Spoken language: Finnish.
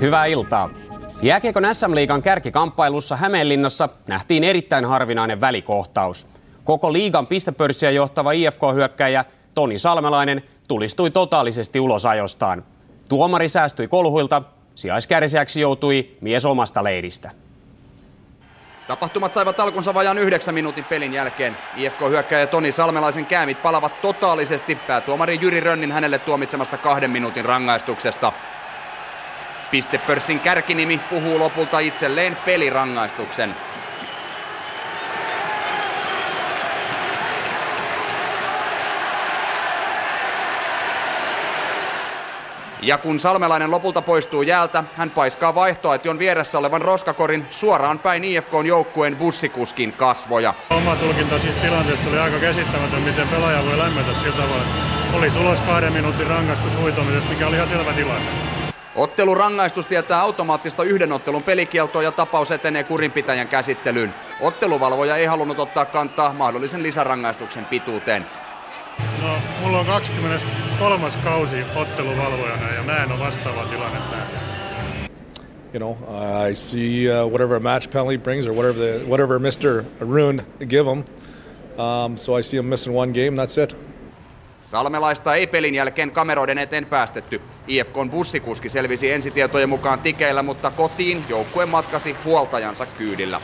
Hyvää iltaa. Jääkiekon SM-liigan kärkikamppailussa Hämeenlinnassa nähtiin erittäin harvinainen välikohtaus. Koko liigan pistepörssiä johtava IFK-hyökkäjä Toni Salmelainen tulistui totaalisesti ulos ajostaan. Tuomari säästyi kolhuilta, sijaiskärsiäksi joutui mies omasta leiristä. Tapahtumat saivat alkunsa vajaan 9 minuutin pelin jälkeen. IFK-hyökkäjä Toni Salmelaisen käämit palavat totaalisesti päätuomari Jyri Rönnin hänelle tuomitsemasta 2 minuutin rangaistuksesta. Pistepörssin kärkinimi puhuu lopulta itselleen pelirangaistuksen. Ja kun Salmelainen lopulta poistuu jäältä, hän paiskaa vaihtoaition vieressä olevan roskakorin suoraan päin IFK:n joukkueen bussikuskin kasvoja. Oma tulkinta siitä tilanteesta oli aika käsittämätön, miten pelaaja voi lämmetä sillä tavalla. Oli tulos 2 minuutin rangaistus huitomisesta, mikä oli ihan selvä tilanne. Ottelun rangaistus tietää automaattista 1 ottelun pelikieltoa ja tapaus etenee kurinpitäjän käsittelyyn. Otteluvalvoja ei halunnut ottaa kantaa mahdollisen lisärangaistuksen pituuteen. No, mulla on 23. kausi otteluvalvojana ja mä en ole vastaavaa tilannetta. I see whatever a match penalty brings or whatever Mr. Arun give him. So I see him missing 1 game, that's it. Salmelaista ei pelin jälkeen kameroiden eteen päästetty. IFK:n bussikuski selvisi ensitietojen mukaan tikeillä, mutta kotiin joukkue matkasi huoltajansa kyydillä.